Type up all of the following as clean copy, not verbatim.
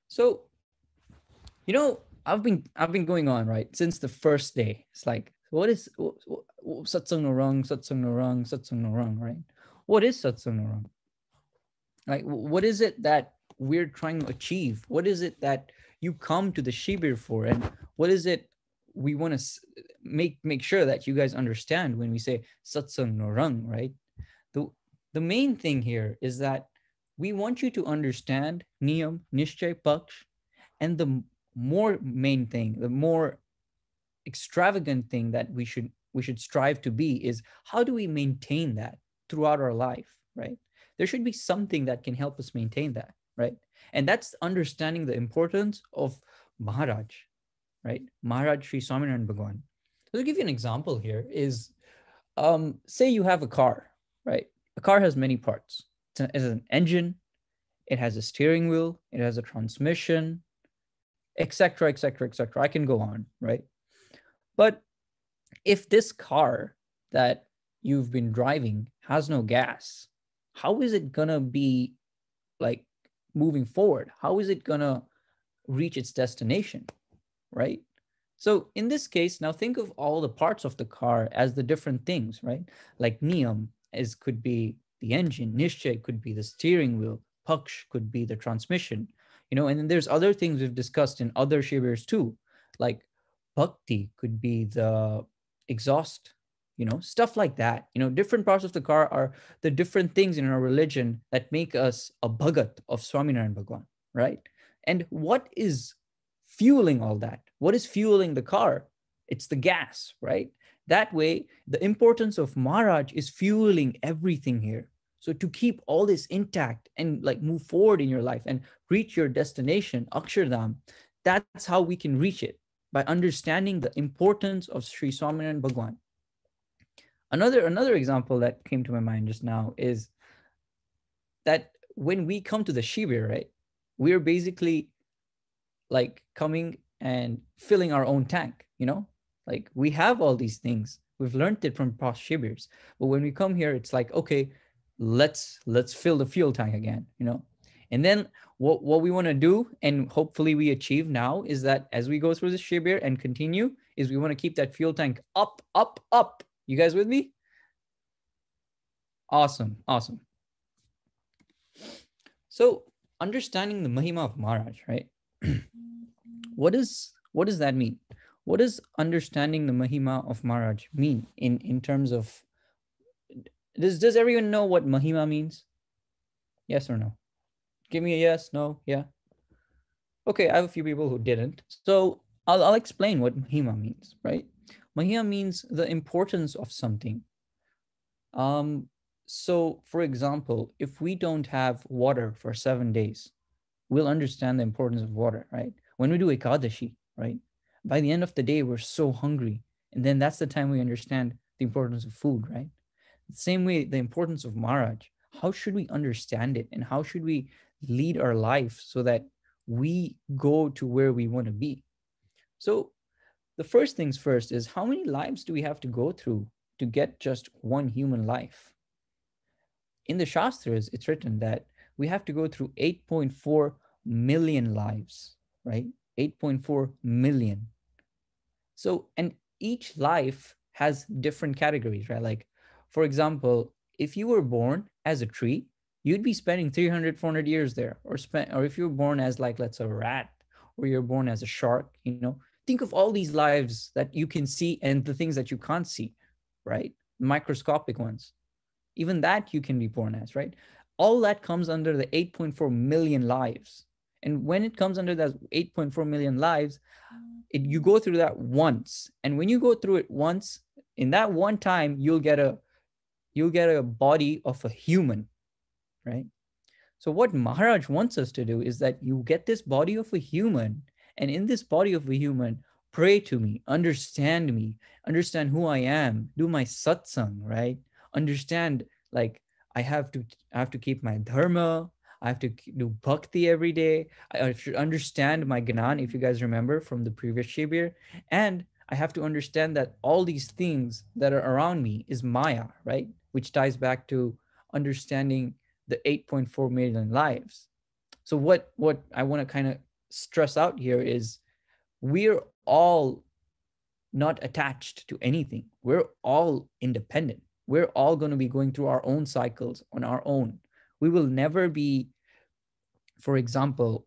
So, I've been going on, right, since the first day. It's like, satsang no rang, satsang no rang, satsang no rang, right? What is satsang no rang? Like, what is it that we're trying to achieve? What is it that you come to the shibir for? And what is it we want to make sure that you guys understand when we say satsang no rang, right? The the main thing here is that we want you to understand niyam, nishchay, paksh, and the more main thing, the more extravagant thing that we should strive to be is how do we maintain that throughout our life, right? There should be something that can help us maintain that, right? And that's understanding the importance of Maharaj, right? Maharaj Sri Swaminarayan Bhagwan. So to give you an example here is, say you have a car, right? A car has many parts. It has an engine, it has a steering wheel, it has a transmission, etc., etc., etc. I can go on, right? But if this car that you've been driving has no gas, how is it gonna be like moving forward? How is it gonna reach its destination, right? So in this case, now think of all the parts of the car as the different things, right? Like niyam is could be the engine, nishchay could be the steering wheel, paksh could be the transmission, and then there's other things we've discussed in other shivirs too, like bhakti could be the exhaust, stuff like that. Different parts of the car are the different things in our religion that make us a bhagat of Swaminarayan Bhagwan, right? And what is fueling all that? What is fueling the car? It's the gas, right? That way, the importance of Maharaj is fueling everything here. So to keep all this intact and like move forward in your life and reach your destination, Akshardham, that's how we can reach it, by understanding the importance of Sri Swaminarayan Bhagwan. Another example that came to my mind just now is that when we come to the Shivir, right, we're basically like coming and filling our own tank, like we have all these things. We've learned it from past shibirs. But when we come here, it's like, okay, let's fill the fuel tank again. And then what we want to do, and hopefully we achieve now, is that as we go through this shibir and continue, is we want to keep that fuel tank up, up, up. You guys with me? Awesome, awesome. So understanding the Mahima of Maharaj, right? What does that mean? What does understanding the Mahima of Maharaj mean in terms of, does everyone know what Mahima means? Yes or no? Give me a yes, no, yeah. Okay, I have a few people who didn't. So I'll explain what Mahima means, right? Mahima means the importance of something. So for example, if we don't have water for 7 days, we'll understand the importance of water, right? When we do Ekadashi, right? By the end of the day, we're so hungry. And then that's the time we understand the importance of food, right? The same way, the importance of Maharaj. How should we understand it? And how should we lead our life so that we go to where we want to be? So the first things first is, how many lives do we have to go through to get just one human life? In the Shastras, it's written that we have to go through 8.4 million lives, right? 8.4 million. So, and each life has different categories, right? Like, for example, if you were born as a tree, you'd be spending 300, 400 years there. Or if you were born as, like, let's say, a rat, or you're born as a shark, think of all these lives that you can see and the things that you can't see, right? Microscopic ones. Even that you can be born as, right? All that comes under the 8.4 million lives. And when it comes under that 8.4 million lives, you go through that once. And when you go through it once, in that one time, you'll get a body of a human, right? So what Maharaj wants us to do is that you get this body of a human, and in this body of a human, pray to me, understand who I am, do my satsang, right? Understand, like, I have to keep my dharma, I have to do bhakti every day. I should understand my gnan, if you guys remember from the previous shibir, and I have to understand that all these things that are around me is Maya, right? Which ties back to understanding the 8.4 million lives. So what I want to kind of stress out here is we're all not attached to anything. We're all independent. We're all going to be going through our own cycles on our own. We will never be, for example,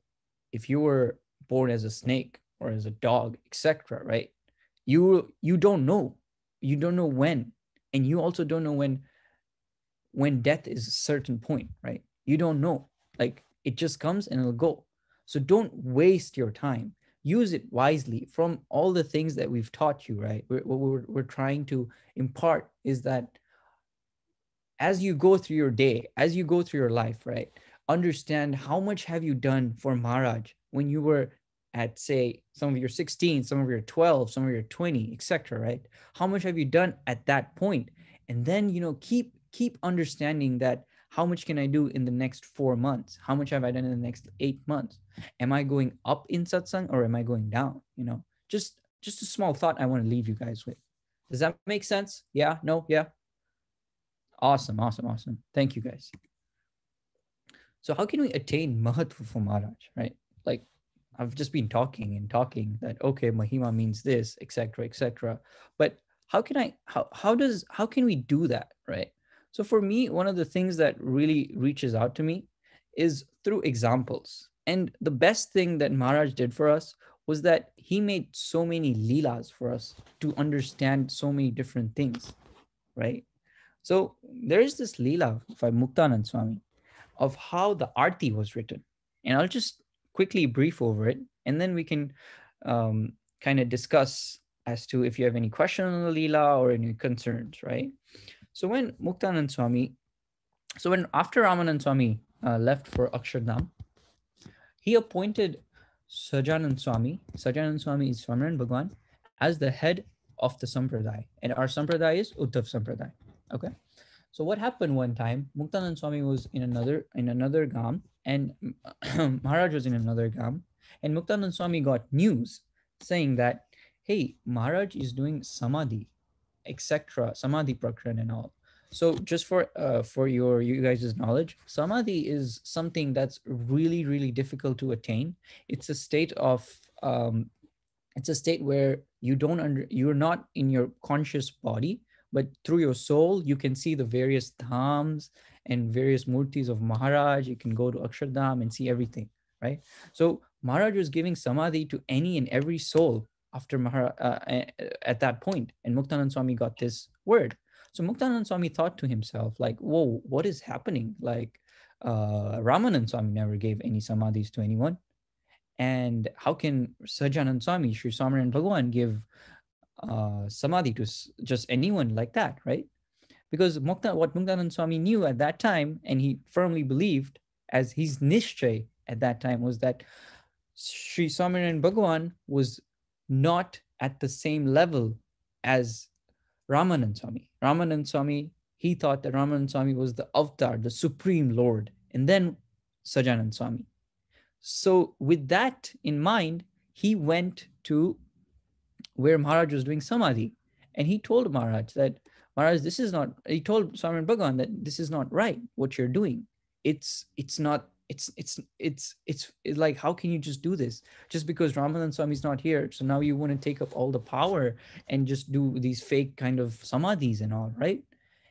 if you were born as a snake or as a dog, etc., right? You don't know. You don't know when. And you also don't know when death is a certain point, right? You don't know. Like it just comes and it'll go. So don't waste your time. Use it wisely. From all the things that we've taught you, right? What we're trying to impart is that as you go through your day, as you go through your life, right? Understand how much have you done for Maharaj when you were at, say, some of your 16, some of your 12, some of your 20, etc., right? How much have you done at that point? And then, keep understanding that how much can I do in the next 4 months? How much have I done in the next 8 months? Am I going up in satsang or am I going down? Just a small thought I want to leave you guys with. Does that make sense? Yeah? No? Yeah? Awesome, awesome, awesome. Thank you, guys. So how can we attain Mahatva for Maharaj, right? Like, I've just been talking and talking that, okay, Mahima means this, etc., etc. But how can we do that, right? So for me, one of the things that really reaches out to me is through examples. And the best thing that Maharaj did for us was that he made so many leelas for us to understand so many different things, right? So there is this Leela by Muktanand Swami of how the Arti was written. And I'll just quickly brief over it, and then we can kind of discuss as to if you have any question on the Leela or any concerns, right? So when after Ramanand Swami left for Akshardham, he appointed Sajanand Swami. Sajanand Swami is Swamiran Bhagwan as the head of the Sampradaya. And our Sampradaya is Uddhav Sampradaya. Okay. So what happened one time, Muktanand Swami was in another gam, and Maharaj was in another gam, and Muktanand Swami got news saying that, hey, Maharaj is doing samadhi, etc., samadhi prakran and all. So just for you guys' knowledge, samadhi is something that's really, really difficult to attain. It's a state of it's a state where you're not in your conscious body, but through your soul you can see the various dhams and various murtis of Maharaj. You can go to Akshardham and see everything, right? So Maharaj was giving samadhi to any and every soul after Maharaj at that point, and Muktanand Swami got this word. So Muktanand Swami thought to himself, like, whoa, what is happening? Like, Ramanand Swami never gave any samadhis to anyone. And how can Sajanand Swami, Sri Swamiran Bhagawan, give samadhi to just anyone like that, right? Because what Muktanand Swami knew at that time, and he firmly believed as his nischay at that time, was that Sri Swamiran Bhagawan was not at the same level as Ramanand Swami. Ramanand Swami, he thought that Ramanand Swami was the avatar, the supreme Lord, and then Sajanand Swami. So with that in mind, he went to where Maharaj was doing samadhi, and he told Maharaj that, Maharaj, this is not, he told Swamiran Bhagavan that this is not right, what you're doing. It's not, it's like, how can you just do this? Just because Ramanand Swami is not here, so now you want to take up all the power and just do these fake kind of samadhis and all, right?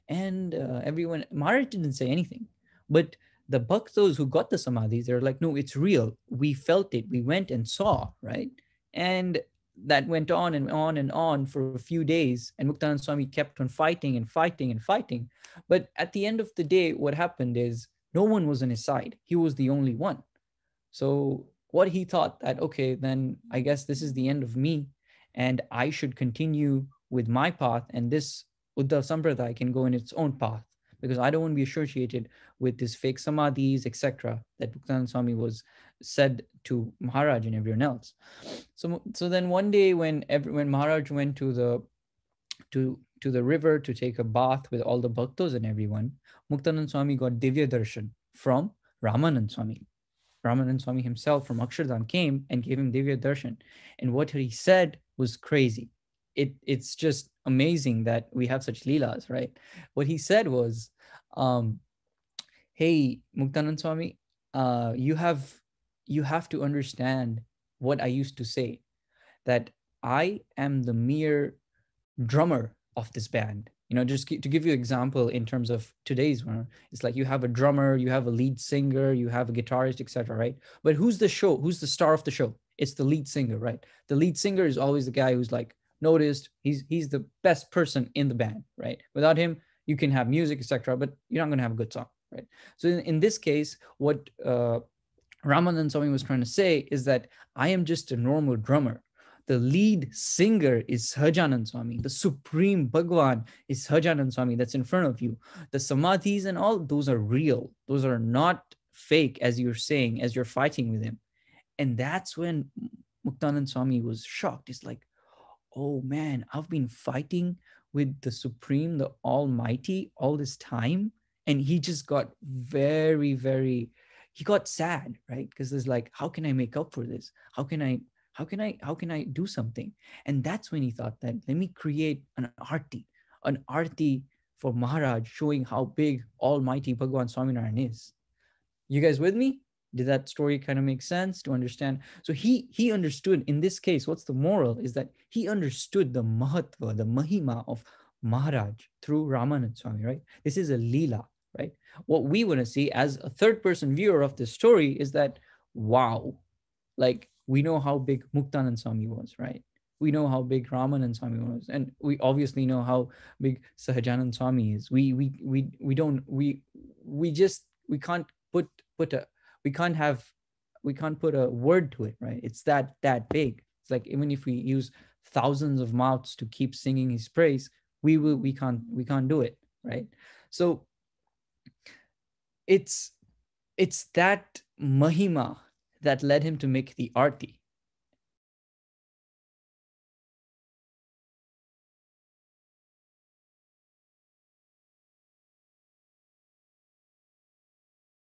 And Maharaj didn't say anything. But the bhaktos who got the samadhis, they're like, no, it's real. We felt it. We went and saw, right? And that went on and on and on for a few days. And Muktanand Swami kept on fighting and fighting and fighting. But at the end of the day, what happened is no one was on his side. He was the only one. So what he thought that, okay, then I guess this is the end of me, and I should continue with my path, and this Uddhav Sampradaya can go in its own path, because I don't want to be associated with this fake samadhis, etc., that Muktanand Swami was said to Maharaj and everyone else. So then one day when Maharaj went to the river to take a bath with all the bhaktos and everyone, Muktanand Swami got Divya Darshan from Ramanand Swami. Ramanand Swami himself from Akshardham came and gave him Divya Darshan. And what he said was crazy. It's just amazing that we have such leelas, right? What he said was, hey, Muktanand Swami, you have you have to understand what I used to say, that I am the mere drummer of this band. Just to give you an example in terms of today's one, it's like you have a drummer, you have a lead singer, you have a guitarist, etc. Right? But who's the show? Who's the star of the show? It's the lead singer, right? The lead singer is always the guy who's like noticed. He's the best person in the band, right? Without him, you can have music, etc. But you're not going to have a good song, right? So in this case, what Ramanand Swami was trying to say is that I am just a normal drummer. The lead singer is Sahajanand Swami. The supreme Bhagwan is Sahajanand Swami that's in front of you. The samadhis and all, those are real. Those are not fake, as you're saying, as you're fighting with him. And that's when Muktanand Swami was shocked. It's like, oh man, I've been fighting with the Supreme, the Almighty all this time. And he just got very, very, he got sad, right? Because it's like, how can I make up for this? How can I do something? And that's when he thought that let me create an arti for Maharaj, showing how big Almighty Bhagwan Swaminarayan is. You guys with me? Did that story kind of make sense to understand? So he understood in this case, what's the moral is that he understood the mahatva, the mahima of Maharaj through Ramanand Swami, right? This is a leela, right? What we want to see as a third person viewer of this story is that, wow, like we know how big Muktanand Swami was, right? We know how big Ramanand Swami was, and we obviously know how big Sahajanand Swami is. We can't put a we can't put a word to it, right? It's that big. It's like even if we use thousands of mouths to keep singing his praise, we can't do it, right? So it's that mahima that led him to make the arti.